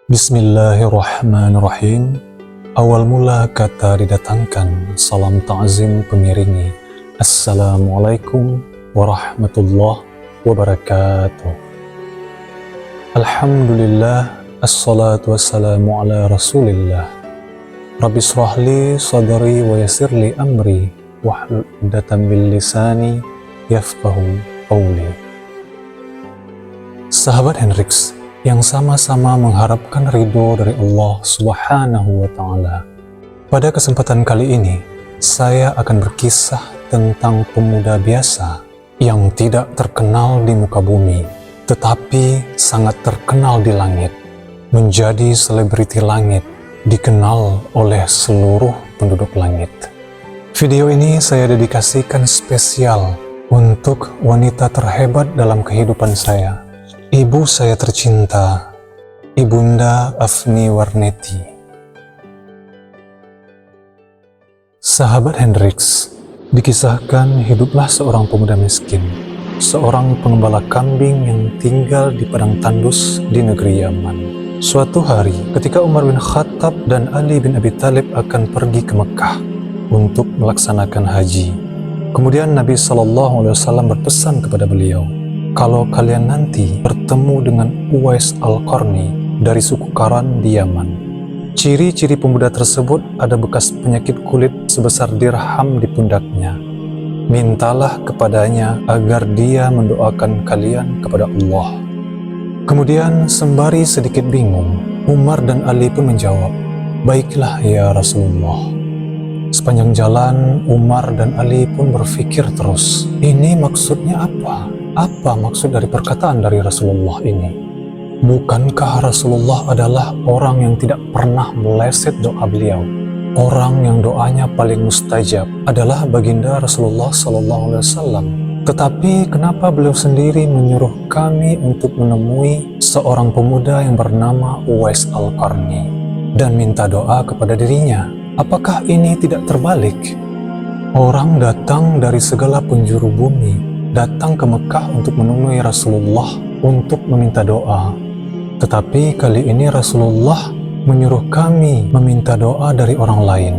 Bismillahirrahmanirrahim. Awal mula kata didatangkan, salam ta'zim pengiringi. Assalamualaikum warahmatullahi wabarakatuh. Alhamdulillah, assalatu wassalamu ala rasulillah. Rabbi shrahli sadri wa yassirli amri wahlul 'uqdatam min lisani yafqahu qawli. Sahabat Hendrix yang sama-sama mengharapkan ridho dari Allah Subhanahu wa Ta'ala. Pada kesempatan kali ini, saya akan berkisah tentang pemuda biasa yang tidak terkenal di muka bumi, tetapi sangat terkenal di langit, menjadi selebriti langit, dikenal oleh seluruh penduduk langit. Video ini saya dedikasikan spesial untuk wanita terhebat dalam kehidupan saya, ibu saya tercinta, Ibunda Afni Warneti. Sahabat Hendrix, dikisahkan hiduplah seorang pemuda miskin, seorang pengembala kambing yang tinggal di padang tandus di negeri Yaman. Suatu hari, ketika Umar bin Khattab dan Ali bin Abi Thalib akan pergi ke Mekah untuk melaksanakan haji, kemudian Nabi SAW berpesan kepada beliau, kalau kalian nanti bertemu dengan Uwais Al-Qarni dari suku Qaran di Yaman, ciri-ciri pemuda tersebut ada bekas penyakit kulit sebesar dirham di pundaknya. Mintalah kepadanya agar dia mendoakan kalian kepada Allah. Kemudian sembari sedikit bingung, Umar dan Ali pun menjawab, baiklah ya Rasulullah. Sepanjang jalan, Umar dan Ali pun berpikir terus, ini maksudnya apa? Apa maksud dari perkataan dari Rasulullah ini? Bukankah Rasulullah adalah orang yang tidak pernah meleset doa beliau? Orang yang doanya paling mustajab adalah baginda Rasulullah SAW. Tetapi kenapa beliau sendiri menyuruh kami untuk menemui seorang pemuda yang bernama Uwais Al-Qarni dan minta doa kepada dirinya? Apakah ini tidak terbalik? Orang datang dari segala penjuru bumi, datang ke Mekah untuk menemui Rasulullah untuk meminta doa. Tetapi kali ini Rasulullah menyuruh kami meminta doa dari orang lain.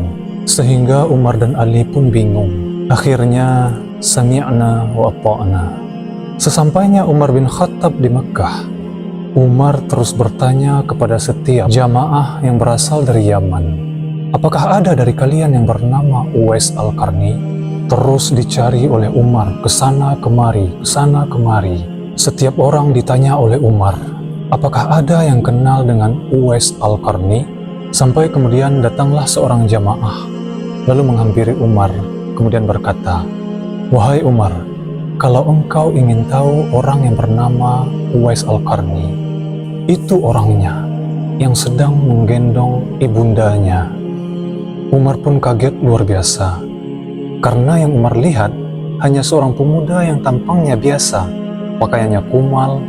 Sehingga Umar dan Ali pun bingung. Akhirnya, sami'na wa ata'na. Sesampainya Umar bin Khattab di Mekah, Umar terus bertanya kepada setiap jamaah yang berasal dari Yaman, apakah ada dari kalian yang bernama Uwais Al-Qarni? Terus dicari oleh Umar, kesana kemari, kesana kemari. Setiap orang ditanya oleh Umar, apakah ada yang kenal dengan Uwais Al-Qarni? Sampai kemudian datanglah seorang jamaah, lalu menghampiri Umar, kemudian berkata, wahai Umar, kalau engkau ingin tahu orang yang bernama Uwais Al-Qarni, itu orangnya yang sedang menggendong ibundanya. Umar pun kaget luar biasa. Karena yang Umar lihat hanya seorang pemuda yang tampangnya biasa, pakaiannya kumal.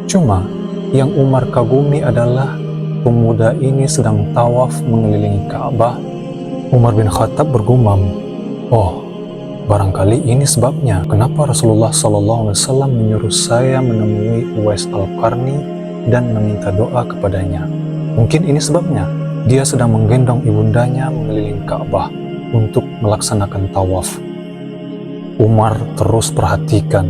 Cuma yang Umar kagumi adalah pemuda ini sedang tawaf mengelilingi Ka'bah. Umar bin Khattab bergumam, oh, barangkali ini sebabnya kenapa Rasulullah SAW menyuruh saya menemui Uwais Al-Qarni dan meminta doa kepadanya. Mungkin ini sebabnya dia sedang menggendong ibundanya mengelilingi Ka'bah untuk melaksanakan tawaf. Umar terus perhatikan,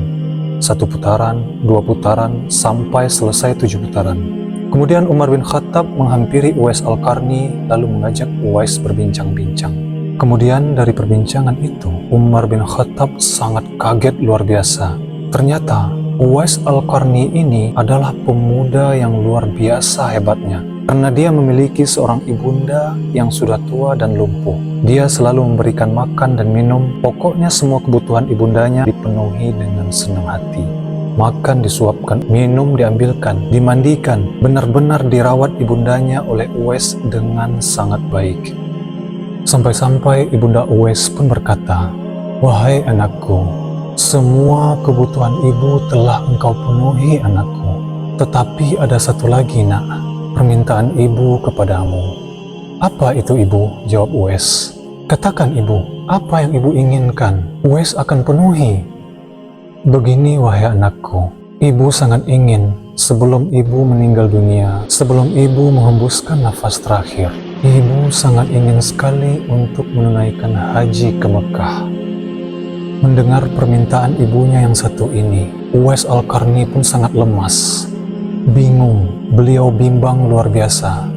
1 putaran, 2 putaran, sampai selesai 7 putaran. Kemudian Umar bin Khattab menghampiri Uwais Al-Qarni lalu mengajak Uwais berbincang-bincang. Kemudian dari perbincangan itu, Umar bin Khattab sangat kaget luar biasa. Ternyata Uwais Al-Qarni ini adalah pemuda yang luar biasa hebatnya. Karena dia memiliki seorang ibunda yang sudah tua dan lumpuh. Dia selalu memberikan makan dan minum, pokoknya semua kebutuhan ibundanya dipenuhi dengan senang hati. Makan disuapkan, minum diambilkan, dimandikan, benar-benar dirawat ibundanya oleh Uwais dengan sangat baik. Sampai-sampai ibunda Uwais pun berkata, wahai anakku, semua kebutuhan ibu telah engkau penuhi anakku. Tetapi ada satu lagi nak, permintaan ibu kepadamu. Apa itu ibu? Jawab Uwais. Katakan ibu, apa yang ibu inginkan, Uwais akan penuhi. Begini wahai anakku, ibu sangat ingin sebelum ibu meninggal dunia, sebelum ibu menghembuskan nafas terakhir, ibu sangat ingin sekali untuk menunaikan haji ke Mekah. Mendengar permintaan ibunya yang satu ini, Uwais Al-Qarni pun sangat lemas. Bingung, beliau bimbang luar biasa.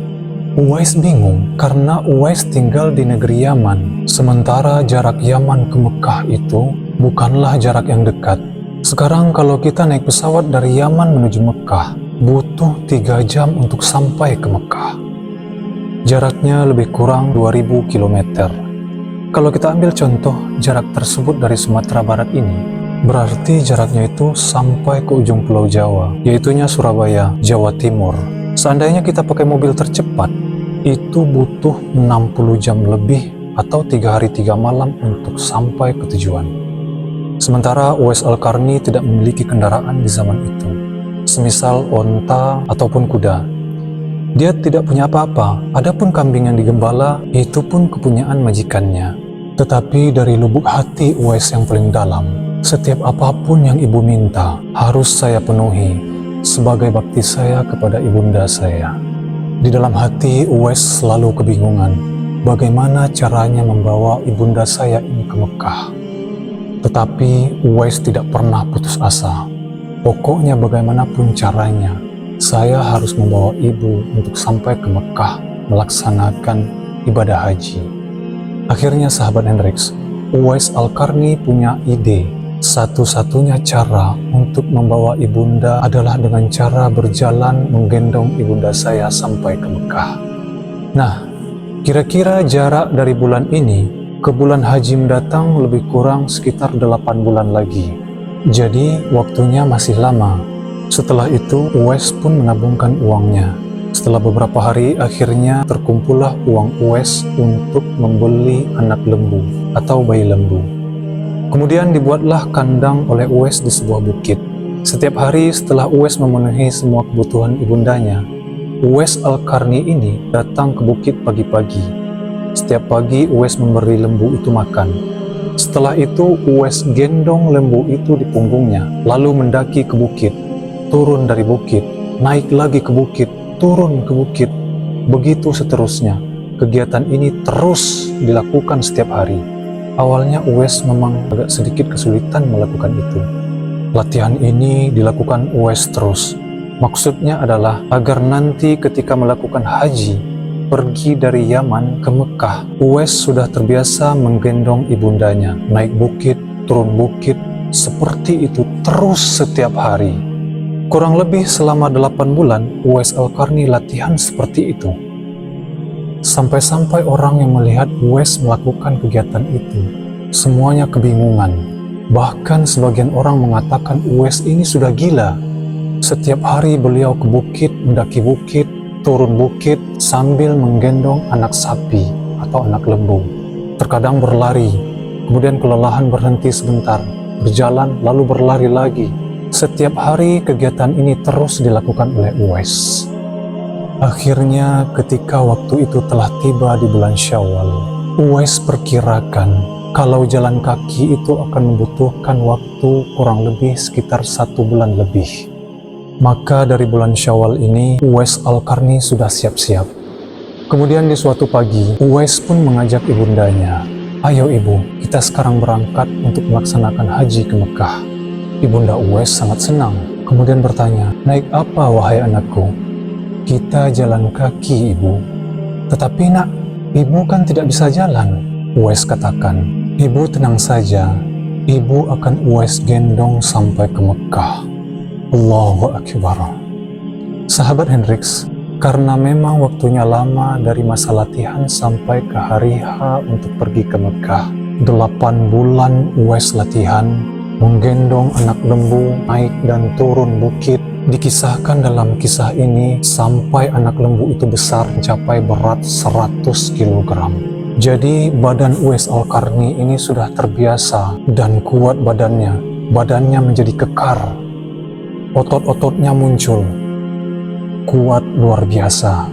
Uwais bingung karena Uwais tinggal di negeri Yaman, sementara jarak Yaman ke Mekah itu bukanlah jarak yang dekat. Sekarang kalau kita naik pesawat dari Yaman menuju Mekah, butuh 3 jam untuk sampai ke Mekah. Jaraknya lebih kurang 2000 km. Kalau kita ambil contoh jarak tersebut dari Sumatera Barat ini, berarti jaraknya itu sampai ke ujung Pulau Jawa, yaitunya Surabaya, Jawa Timur. Seandainya kita pakai mobil tercepat, itu butuh 60 jam lebih atau 3 hari 3 malam untuk sampai ke tujuan. Sementara Uwais Al-Qarni tidak memiliki kendaraan di zaman itu, semisal onta ataupun kuda. Dia tidak punya apa-apa, adapun kambing yang digembala itu pun kepunyaan majikannya. Tetapi dari lubuk hati Uwais yang paling dalam, setiap apapun yang ibu minta harus saya penuhi sebagai bakti saya kepada ibunda saya. Di dalam hati Uwais selalu kebingungan bagaimana caranya membawa ibunda saya ini ke Mekah. Tetapi Uwais tidak pernah putus asa. Pokoknya bagaimanapun caranya, saya harus membawa ibu untuk sampai ke Mekah melaksanakan ibadah haji. Akhirnya sahabat Hendrix, Uwais Al-Qarni punya ide. Satu-satunya cara untuk membawa ibunda adalah dengan cara berjalan menggendong ibunda saya sampai ke Mekah. Nah, kira-kira jarak dari bulan ini ke bulan haji mendatang lebih kurang sekitar 8 bulan lagi. Jadi waktunya masih lama. Setelah itu Uwais pun menabungkan uangnya. Setelah beberapa hari akhirnya terkumpullah uang Uwais untuk membeli anak lembu atau bayi lembu. Kemudian dibuatlah kandang oleh Uwais di sebuah bukit. Setiap hari setelah Uwais memenuhi semua kebutuhan ibundanya, Uwais Al-Qarni ini datang ke bukit pagi-pagi. Setiap pagi Uwais memberi lembu itu makan. Setelah itu Uwais gendong lembu itu di punggungnya, lalu mendaki ke bukit, turun dari bukit, naik lagi ke bukit, turun ke bukit. Begitu seterusnya. Kegiatan ini terus dilakukan setiap hari. Awalnya Uwais memang agak sedikit kesulitan melakukan itu. Latihan ini dilakukan Uwais terus. Maksudnya adalah agar nanti ketika melakukan haji, pergi dari Yaman ke Mekah, Uwais sudah terbiasa menggendong ibundanya, naik bukit, turun bukit, seperti itu terus setiap hari. Kurang lebih selama 8 bulan, Uwais Al-Qarni latihan seperti itu. Sampai-sampai orang yang melihat Uwais melakukan kegiatan itu, semuanya kebingungan. Bahkan sebagian orang mengatakan Uwais ini sudah gila. Setiap hari beliau ke bukit, mendaki bukit, turun bukit sambil menggendong anak sapi atau anak lembu. Terkadang berlari, kemudian kelelahan berhenti sebentar, berjalan lalu berlari lagi. Setiap hari kegiatan ini terus dilakukan oleh Uwais. Akhirnya ketika waktu itu telah tiba di bulan Syawal, Uwais perkirakan kalau jalan kaki itu akan membutuhkan waktu kurang lebih sekitar 1 bulan lebih. Maka dari bulan Syawal ini, Uwais Al-Qarni sudah siap-siap. Kemudian di suatu pagi, Uwais pun mengajak ibundanya, "Ayo ibu, kita sekarang berangkat untuk melaksanakan haji ke Mekah." Ibunda Uwais sangat senang, kemudian bertanya, "Naik apa wahai anakku?" "Kita jalan kaki ibu." "Tetapi nak, ibu kan tidak bisa jalan." Uwais katakan, "Ibu tenang saja, ibu akan Uwais gendong sampai ke Mekah." Allahu Akbar. Sahabat Hendrix, karena memang waktunya lama dari masa latihan sampai ke hari H untuk pergi ke Mekah, 8 bulan Uwais latihan, menggendong anak lembu, naik dan turun bukit. Dikisahkan dalam kisah ini sampai anak lembu itu besar mencapai berat 100 kg. Jadi badan Uwais Al-Qarni ini sudah terbiasa dan kuat badannya. Badannya menjadi kekar. Otot-ototnya muncul. Kuat luar biasa.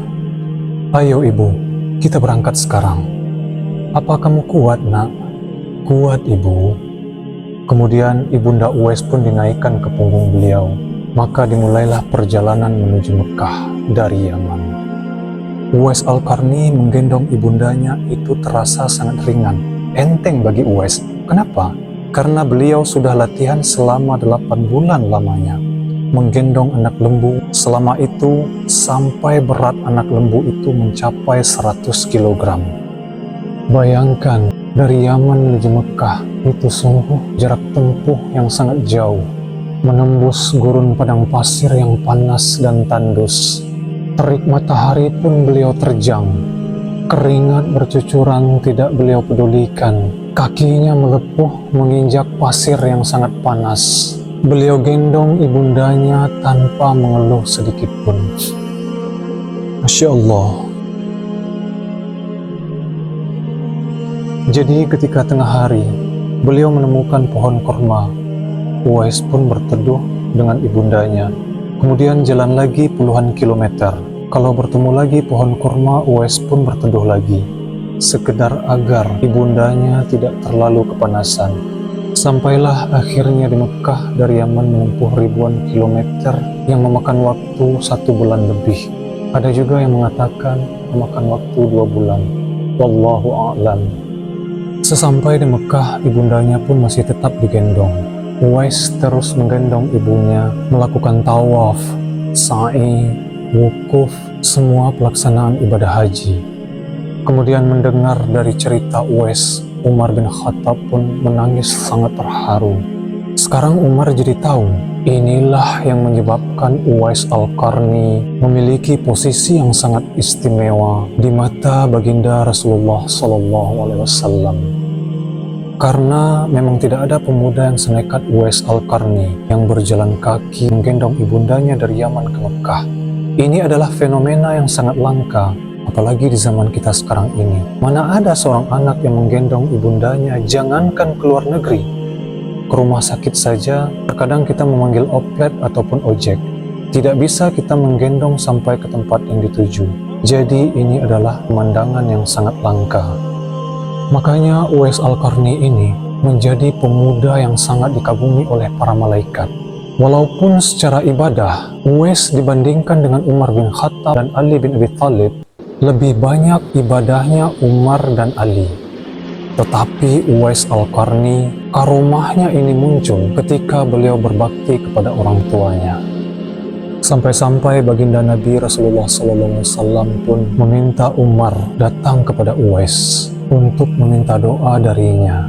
"Ayo ibu, kita berangkat sekarang." "Apa kamu kuat nak?" "Kuat ibu." Kemudian ibunda Uwais pun dinaikkan ke punggung beliau. Maka dimulailah perjalanan menuju Mekah dari Yaman. Uwais Al-Qarni menggendong ibundanya itu terasa sangat ringan, enteng bagi Uwais. Kenapa? Karena beliau sudah latihan selama 8 bulan lamanya, menggendong anak lembu selama itu sampai berat anak lembu itu mencapai 100 kg. Bayangkan, dari Yaman menuju Mekah itu sungguh jarak tempuh yang sangat jauh, menembus gurun padang pasir yang panas dan tandus. Terik matahari pun beliau terjang, keringat bercucuran tidak beliau pedulikan, kakinya melepuh menginjak pasir yang sangat panas. Beliau gendong ibundanya tanpa mengeluh sedikit pun. Masya Allah. Jadi ketika tengah hari, beliau menemukan pohon kurma. Uwais pun berteduh dengan ibundanya. Kemudian jalan lagi puluhan kilometer. Kalau bertemu lagi pohon kurma, Uwais pun berteduh lagi, sekedar agar ibundanya tidak terlalu kepanasan. Sampailah akhirnya di Mekah dari Yaman menempuh ribuan kilometer yang memakan waktu 1 bulan lebih. Ada juga yang mengatakan memakan waktu 2 bulan. Wallahu a'lam. Sesampai di Mekah, ibundanya pun masih tetap digendong. Uwais terus menggendong ibunya melakukan tawaf, sa'i, wukuf, semua pelaksanaan ibadah haji. Kemudian mendengar dari cerita Uwais, Umar bin Khattab pun menangis sangat terharu. Sekarang Umar jadi tahu, inilah yang menyebabkan Uwais Al-Qarni memiliki posisi yang sangat istimewa di mata baginda Rasulullah SAW. Karena memang tidak ada pemuda yang senekat Uwais Al-Qarni yang berjalan kaki menggendong ibundanya dari Yaman ke Mekah. Ini adalah fenomena yang sangat langka, apalagi di zaman kita sekarang ini. Mana ada seorang anak yang menggendong ibundanya, jangankan ke luar negeri, ke rumah sakit saja, terkadang kita memanggil oplet ataupun ojek. Tidak bisa kita menggendong sampai ke tempat yang dituju. Jadi ini adalah pemandangan yang sangat langka. Makanya Uwais Al-Qarni ini menjadi pemuda yang sangat dikagumi oleh para malaikat. Walaupun secara ibadah, Uwais dibandingkan dengan Umar bin Khattab dan Ali bin Abi Thalib, lebih banyak ibadahnya Umar dan Ali. Tetapi Uwais Al-Qarni, karomahnya ini muncul ketika beliau berbakti kepada orang tuanya. Sampai-sampai baginda Nabi Rasulullah SAW pun meminta Umar datang kepada Uwais untuk meminta doa darinya.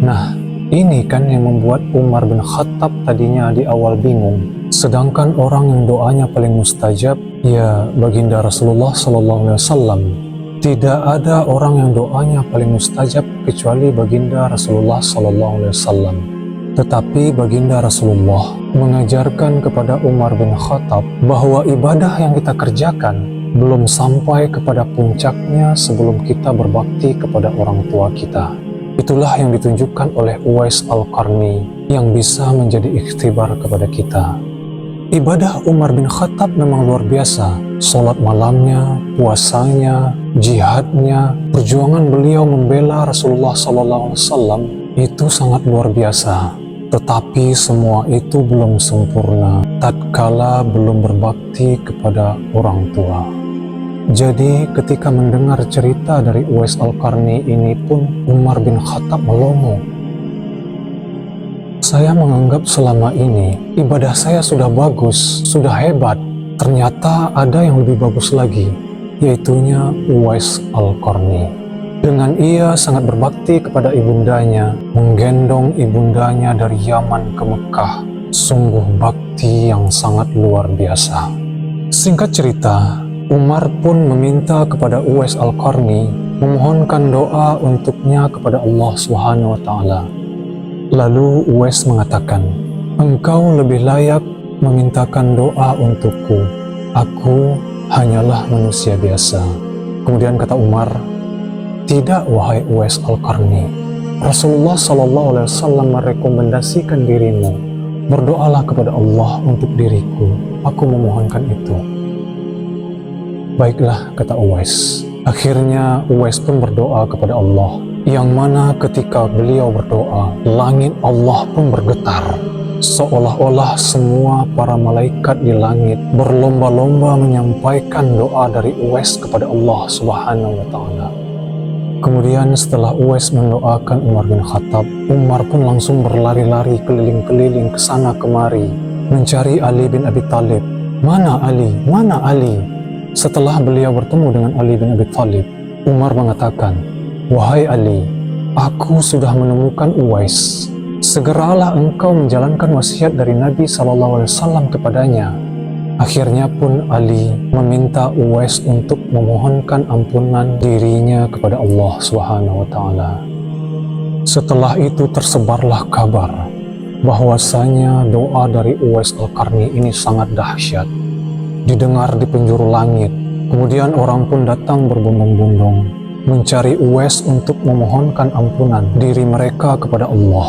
Nah, ini kan yang membuat Umar bin Khattab tadinya di awal bingung. Sedangkan orang yang doanya paling mustajab, ya baginda Rasulullah SAW. Tidak ada orang yang doanya paling mustajab kecuali baginda Rasulullah SAW. Tetapi baginda Rasulullah mengajarkan kepada Umar bin Khattab bahwa ibadah yang kita kerjakan belum sampai kepada puncaknya sebelum kita berbakti kepada orang tua kita. Itulah yang ditunjukkan oleh Uwais Al-Qarni yang bisa menjadi ikhtibar kepada kita. Ibadah Umar bin Khattab memang luar biasa. Salat malamnya, puasanya, jihadnya, perjuangan beliau membela Rasulullah SAW itu sangat luar biasa. Tetapi semua itu belum sempurna tatkala belum berbakti kepada orang tua. Jadi ketika mendengar cerita dari Uwais Al-Qarni ini pun Umar bin Khattab melongo. Saya menganggap selama ini ibadah saya sudah bagus, sudah hebat. Ternyata ada yang lebih bagus lagi, yaitunya Uwais Al-Qarni. Dengan ia sangat berbakti kepada ibundanya, menggendong ibundanya dari Yaman ke Mekah. Sungguh bakti yang sangat luar biasa. Singkat cerita, Umar pun meminta kepada Uwais Al-Qarni memohonkan doa untuknya kepada Allah SWT. Lalu Uwais mengatakan, "Engkau lebih layak memintakan doa untukku. Aku hanyalah manusia biasa." Kemudian kata Umar, "Tidak wahai Uwais Al-Qarni, Rasulullah SAW merekomendasikan dirimu. Berdoalah kepada Allah untuk diriku. Aku memohonkan itu." Baiklah, kata Uwais. Akhirnya Uwais pun berdoa kepada Allah, yang mana ketika beliau berdoa, langit Allah pun bergetar. Seolah-olah semua para malaikat di langit berlomba-lomba menyampaikan doa dari Uwais kepada Allah Subhanahu wa Ta'ala. Kemudian setelah Uwais mendoakan Umar bin Khattab, Umar pun langsung berlari-lari keliling-keliling ke sana kemari mencari Ali bin Abi Thalib. Mana Ali? Mana Ali? Setelah beliau bertemu dengan Ali bin Abi Thalib, Umar mengatakan, "Wahai Ali, aku sudah menemukan Uwais. Segeralah engkau menjalankan wasiat dari Nabi SAW kepadanya." Akhirnya pun Ali meminta Uwais untuk memohonkan ampunan dirinya kepada Allah Subhanahu wa Ta'ala. Setelah itu tersebarlah kabar bahwasanya doa dari Uwais Al-Qarni ini sangat dahsyat, didengar di penjuru langit. Kemudian orang pun datang berbondong-bondong mencari Uwais untuk memohonkan ampunan diri mereka kepada Allah.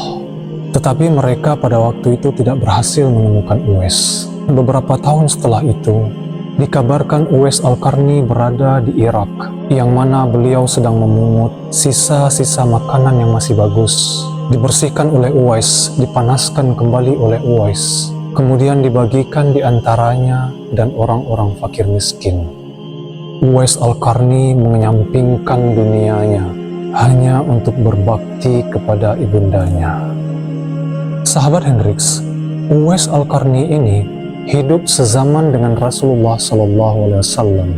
Tetapi mereka pada waktu itu tidak berhasil menemukan Uwais. Beberapa tahun setelah itu, dikabarkan Uwais Al-Qarni berada di Irak, yang mana beliau sedang memungut sisa-sisa makanan yang masih bagus. Dibersihkan oleh Uwais, dipanaskan kembali oleh Uwais, kemudian dibagikan di antaranya dan orang-orang fakir miskin. Uwais Al-Qarni menyampingkan dunianya hanya untuk berbakti kepada ibundanya. Sahabat Hendrix, Uwais Al-Qarni ini hidup sezaman dengan Rasulullah SAW.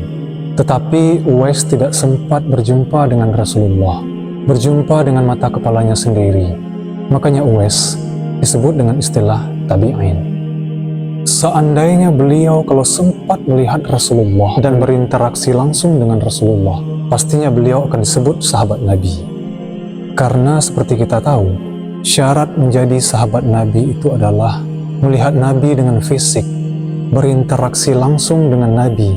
Tetapi Uwais tidak sempat berjumpa dengan Rasulullah, berjumpa dengan mata kepalanya sendiri. Makanya Uwais disebut dengan istilah tabi'in. Seandainya beliau kalau sempat melihat Rasulullah dan berinteraksi langsung dengan Rasulullah, pastinya beliau akan disebut sahabat Nabi. Karena seperti kita tahu, syarat menjadi sahabat Nabi itu adalah melihat Nabi dengan fisik, berinteraksi langsung dengan Nabi,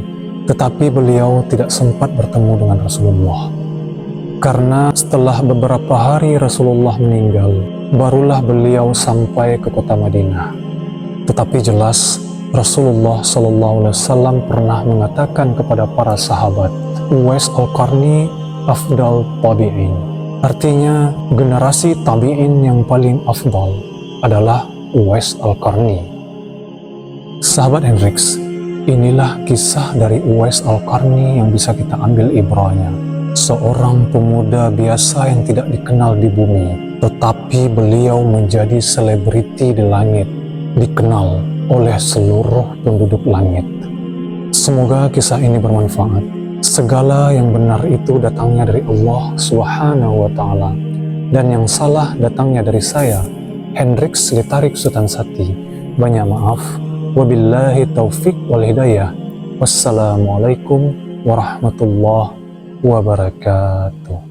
tetapi beliau tidak sempat bertemu dengan Rasulullah. Karena setelah beberapa hari Rasulullah meninggal, barulah beliau sampai ke kota Madinah. Tetapi jelas Rasulullah SAW pernah mengatakan kepada para sahabat, Uwais Al-Qarni afdal tabi'in. Artinya, generasi tabi'in yang paling afdal adalah Uwais Al-Qarni. Sahabat Hendrix, inilah kisah dari Uwais Al-Qarni yang bisa kita ambil ibrahnya. Seorang pemuda biasa yang tidak dikenal di bumi, tetapi beliau menjadi selebriti di langit, dikenal oleh seluruh penduduk langit. Semoga kisah ini bermanfaat. Segala yang benar itu datangnya dari Allah Subhanahu wa Ta'ala, dan yang salah datangnya dari saya, Hendrix Litarik Sutansati. Banyak maaf. Wabillahi taufiq wal hidayah. Wassalamualaikum warahmatullahi wabarakatuh.